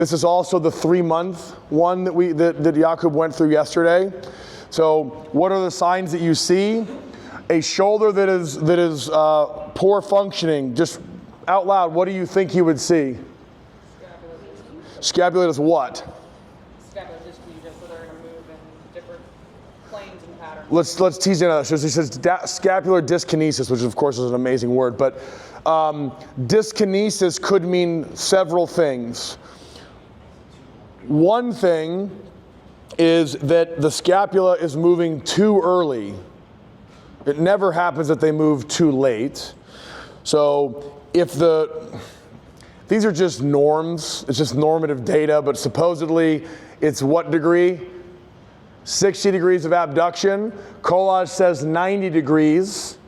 This is also the 3-month one that Jakub went through yesterday. So what are the signs that you see? A shoulder that is poor functioning. Just out loud, what do you think you would see? Scapular is what? Scapular dyskinesia, so they're going to move in different planes and patterns. Let's tease into that. So it says scapular dyskinesis, which of course is an amazing word, but dyskinesis could mean several things. One thing is that the scapula is moving too early. It never happens that they move too late. So if these are just norms, it's just normative data, but supposedly it's what degree? 60 degrees of abduction. Collage says 90 degrees,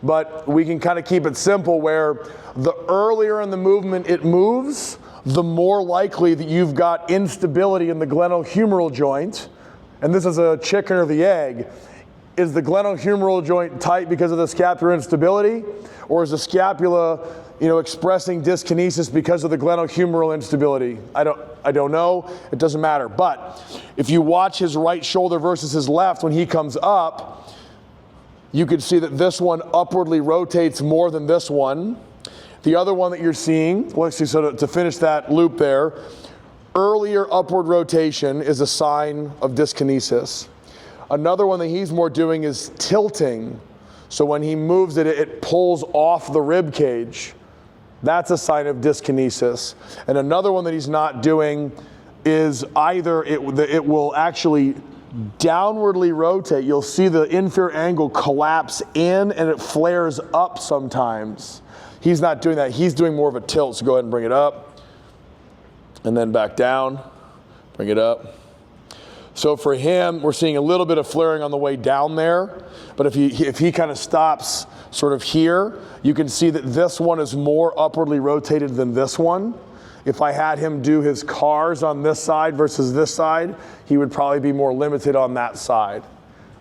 but we can kind of keep it simple where the earlier in the movement it moves, the more likely that you've got instability in the glenohumeral joint. And this is a chicken or the egg. Is the glenohumeral joint tight because of the scapular instability? Or is the scapula, expressing dyskinesis because of the glenohumeral instability? I don't know. It doesn't matter. But if you watch his right shoulder versus his left when he comes up, you can see that this one upwardly rotates more than this one. The other one that you're seeing, well, actually, so to finish that loop there, earlier upward rotation is a sign of dyskinesis. Another one that he's more doing is tilting. So when he moves it, it pulls off the rib cage. That's a sign of dyskinesis. And another one that he's not doing is either it will actually downwardly rotate. You'll see the inferior angle collapse in and it flares up sometimes. He's not doing that. He's doing more of a tilt. So go ahead and bring it up. And then back down. Bring it up. So for him, we're seeing a little bit of flaring on the way down there. But if he kind of stops sort of here, you can see that this one is more upwardly rotated than this one. If I had him do his cars on this side versus this side, he would probably be more limited on that side,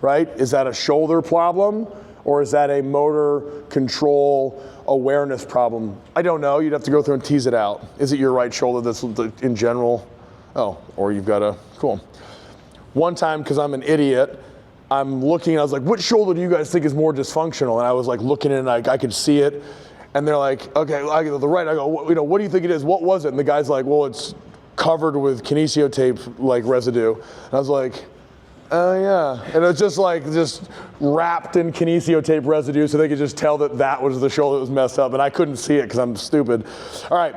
right? Is that a shoulder problem? Or is that a motor control awareness problem? I don't know. You'd have to go through and tease it out. Is it your right shoulder that's in general? Oh, or you've got a, cool. One time, because I'm an idiot, I'm looking and I was like, which shoulder do you guys think is more dysfunctional? And I was like looking and I could see it. And they're like, okay, I go to the right. I go, what do you think it is? What was it? And the guy's like, well, it's covered with kinesio tape like residue. And I was like, oh yeah. And it was just wrapped in kinesio tape residue so they could just tell that was the shoulder that was messed up. And I couldn't see it because I'm stupid. All right,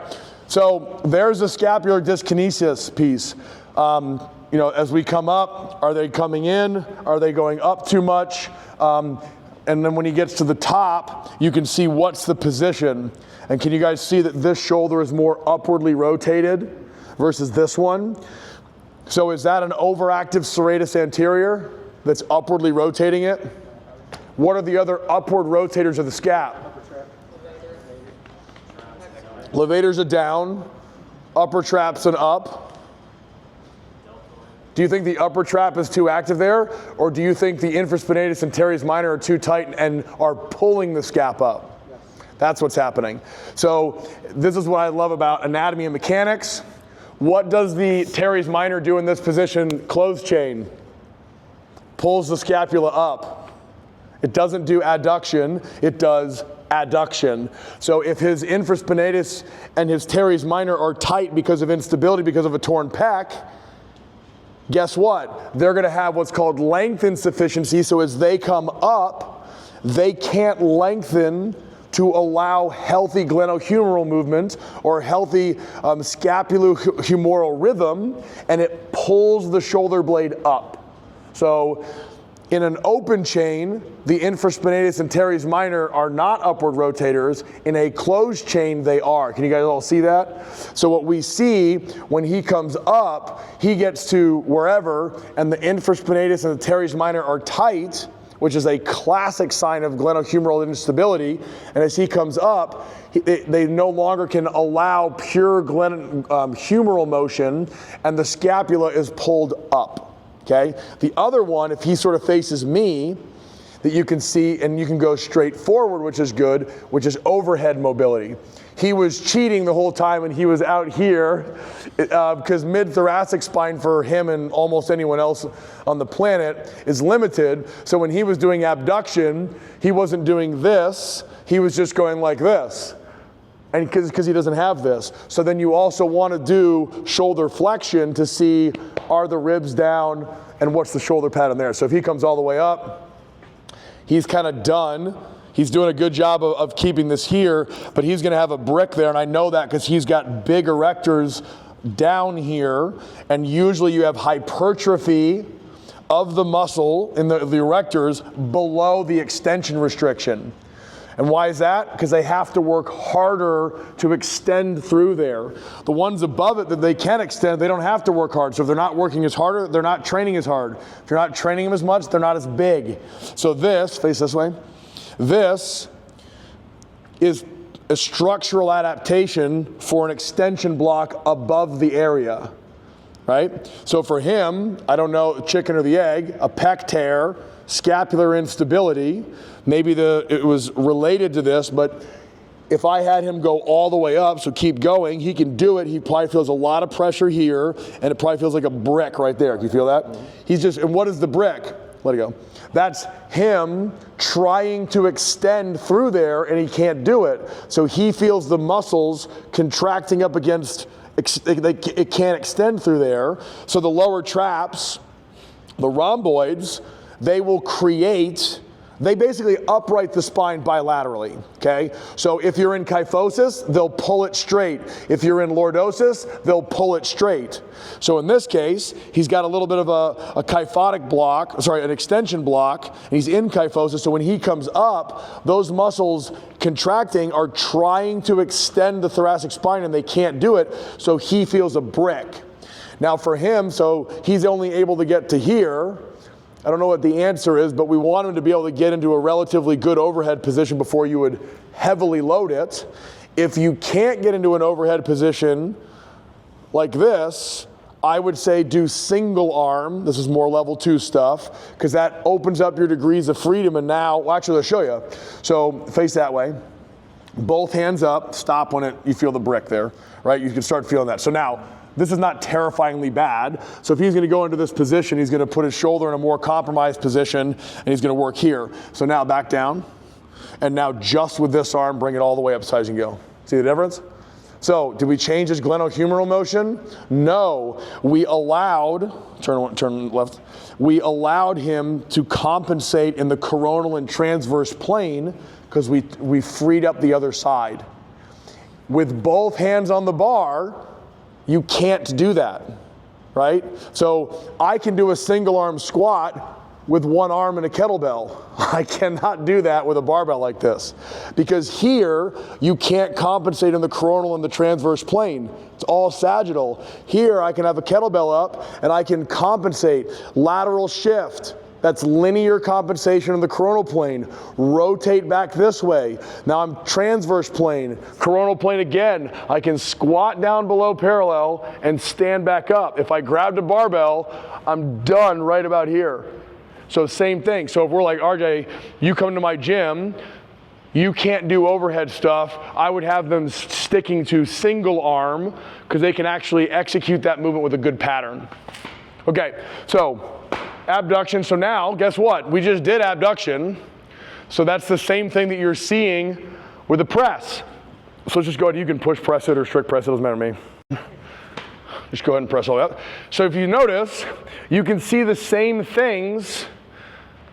so there's the scapular dyskinesis piece. As we come up, are they coming in? Are they going up too much? And then when he gets to the top, you can see what's the position. And can you guys see that this shoulder is more upwardly rotated versus this one? So is that an overactive serratus anterior that's upwardly rotating it? What are the other upward rotators of the scap? Levators are down, upper trap's an up. Do you think the upper trap is too active there? Or do you think the infraspinatus and teres minor are too tight and are pulling the scap up? That's what's happening. So this is what I love about anatomy and mechanics. What does the teres minor do in this position? Closed chain. Pulls the scapula up. It doesn't do adduction, it does adduction. So if his infraspinatus and his teres minor are tight because of instability, because of a torn pec, guess what? They're going to have what's called length insufficiency. So as they come up, they can't lengthen to allow healthy glenohumeral movement or healthy scapulohumeral rhythm, and it pulls the shoulder blade up. So in an open chain, the infraspinatus and teres minor are not upward rotators. In a closed chain, they are. Can you guys all see that? So what we see when he comes up, he gets to wherever, and the infraspinatus and the teres minor are tight, which is a classic sign of glenohumeral instability. And as he comes up, they no longer can allow pure humeral motion, and the scapula is pulled up. Okay? The other one, if he sort of faces me, that you can see, and you can go straight forward, which is good, which is overhead mobility. he was cheating the whole time and he was out here because mid-thoracic spine for him and almost anyone else on the planet is limited. So when he was doing abduction, he wasn't doing this, he was just going like this. And because he doesn't have this. So then you also want to do shoulder flexion to see, are the ribs down and what's the shoulder pattern there. So if he comes all the way up, he's kind of done. He's doing a good job of keeping this here, but he's going to have a brick there, and I know that because he's got big erectors down here, and usually you have hypertrophy of the muscle in the erectors below the extension restriction. And why is that? Because they have to work harder to extend through there. The ones above it that they can extend, they don't have to work hard. So if they're not working as harder, they're not training as hard. If you're not training them as much, they're not as big. So this, face this way, this is a structural adaptation for an extension block above the area, right? So for him, I don't know, chicken or the egg, a pec tear, scapular instability, maybe it was related to this, but if I had him go all the way up, so keep going, he can do it. He probably feels a lot of pressure here, and it probably feels like a brick right there. Can you feel that? He's just, and what is the brick? Let it go. That's him trying to extend through there, and he can't do it. So he feels the muscles contracting up against, it can't extend through there. So the lower traps, the rhomboids, they will create, they basically upright the spine bilaterally, okay? So if you're in kyphosis, they'll pull it straight. If you're in lordosis, they'll pull it straight. So in this case, he's got a little bit of a kyphotic block, sorry, an extension block, and he's in kyphosis, so when he comes up, those muscles contracting are trying to extend the thoracic spine and they can't do it, so he feels a brick. Now for him, so he's only able to get to here. I don't know what the answer is, but we want him to be able to get into a relatively good overhead position before you would heavily load it. If you can't get into an overhead position like this, I would say do single arm. This is more level 2 stuff, because that opens up your degrees of freedom. And now, well, actually, I'll show you. So face that way. Both hands up. Stop when you feel the brick there, right? You can start feeling that. So now, this is not terrifyingly bad. So if he's going to go into this position, he's going to put his shoulder in a more compromised position, and he's going to work here. So now back down. And now just with this arm, bring it all the way up as high as you can go. See the difference? So did we change his glenohumeral motion? No. We allowed, turn left. We allowed him to compensate in the coronal and transverse plane because we freed up the other side. With both hands on the bar, you can't do that, right? So I can do a single arm squat with one arm and a kettlebell. I cannot do that with a barbell like this, because here you can't compensate in the coronal and the transverse plane. It's all sagittal. Here I can have a kettlebell up and I can compensate. Lateral shift. That's linear compensation in the coronal plane. Rotate back this way. Now I'm transverse plane, coronal plane again. I can squat down below parallel and stand back up. If I grabbed a barbell, I'm done right about here. So same thing. So if we're like, RJ, you come to my gym, you can't do overhead stuff, I would have them sticking to single arm because they can actually execute that movement with a good pattern. Okay, so abduction. So now, guess what? We just did abduction. So that's the same thing that you're seeing with the press. So let's just go ahead. You can push press it or strict press it. Doesn't matter to me. Just go ahead and press all that. So if you notice, you can see the same things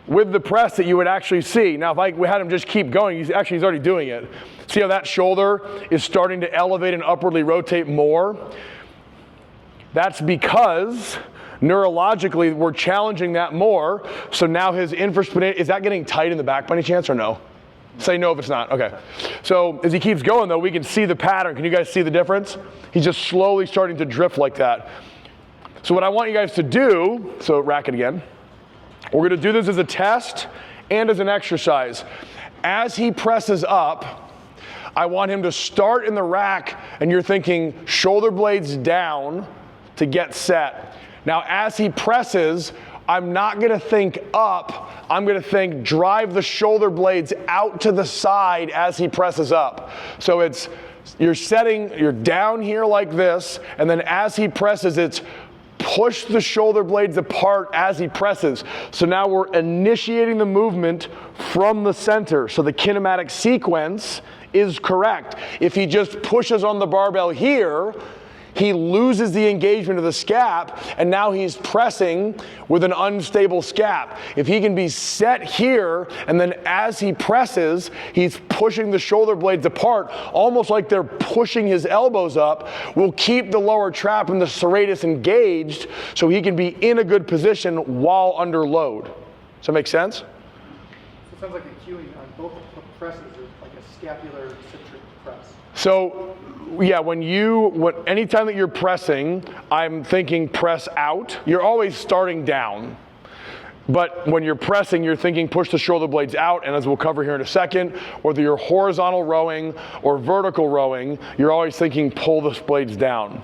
with the press that you would actually see. Now, if we had him just keep going, he's already doing it. See how that shoulder is starting to elevate and upwardly rotate more? That's because neurologically, we're challenging that more. So now his infraspinatus, is that getting tight in the back by any chance or no? Say no if it's not, okay. So as he keeps going though, we can see the pattern. Can you guys see the difference? He's just slowly starting to drift like that. So what I want you guys to do, so rack it again. We're gonna do this as a test and as an exercise. As he presses up, I want him to start in the rack and you're thinking shoulder blades down to get set. Now, as he presses, I'm not gonna think up, I'm gonna think drive the shoulder blades out to the side as he presses up. So it's You're down here like this, and then as he presses, it's push the shoulder blades apart as he presses. So now we're initiating the movement from the center. So the kinematic sequence is correct. If he just pushes on the barbell here, he loses the engagement of the scap, and now he's pressing with an unstable scap. If he can be set here, and then as he presses, he's pushing the shoulder blades apart, almost like they're pushing his elbows up, will keep the lower trap and the serratus engaged, so he can be in a good position while under load. Does that make sense? So it sounds like a cueing on both presses is like a scapular centric press. So, yeah, anytime that you're pressing, I'm thinking press out. You're always starting down. But when you're pressing, you're thinking push the shoulder blades out, and as we'll cover here in a second, whether you're horizontal rowing or vertical rowing, you're always thinking pull the blades down.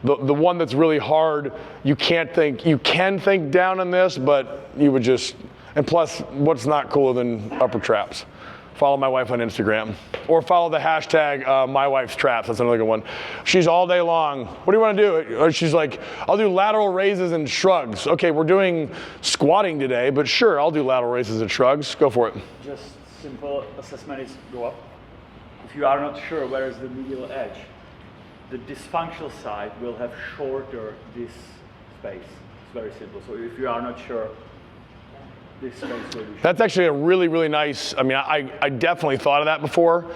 The one that's really hard, you can think down on this, but you would just, and plus, what's not cooler than upper traps? Follow my wife on Instagram. Or follow the hashtag #MyWife'sTraps. That's another good one. She's all day long. What do you want to do? She's like, I'll do lateral raises and shrugs. Okay, we're doing squatting today, but sure, I'll do lateral raises and shrugs. Go for it. Just simple assessment is go up. If you are not sure where is the medial edge, the dysfunctional side will have shorter this space. It's very simple. So if you are not sure, this space will be short. That's actually a really, really nice, I mean, I definitely thought of that before.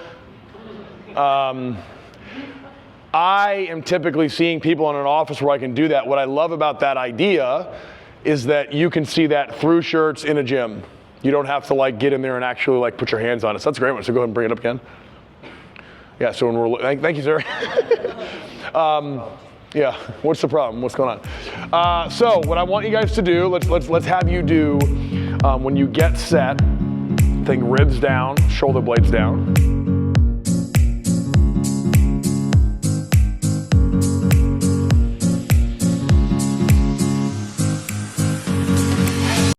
I am typically seeing people in an office where I can do that. What I love about that idea is that you can see that through shirts in a gym. You don't have to like get in there and actually like put your hands on it. So that's a great one. So go ahead and bring it up again. Yeah, so when we're, thank you, sir. Yeah, what's the problem? What's going on? So what I want you guys to do, let's have you do, when you get set, think ribs down, shoulder blades down.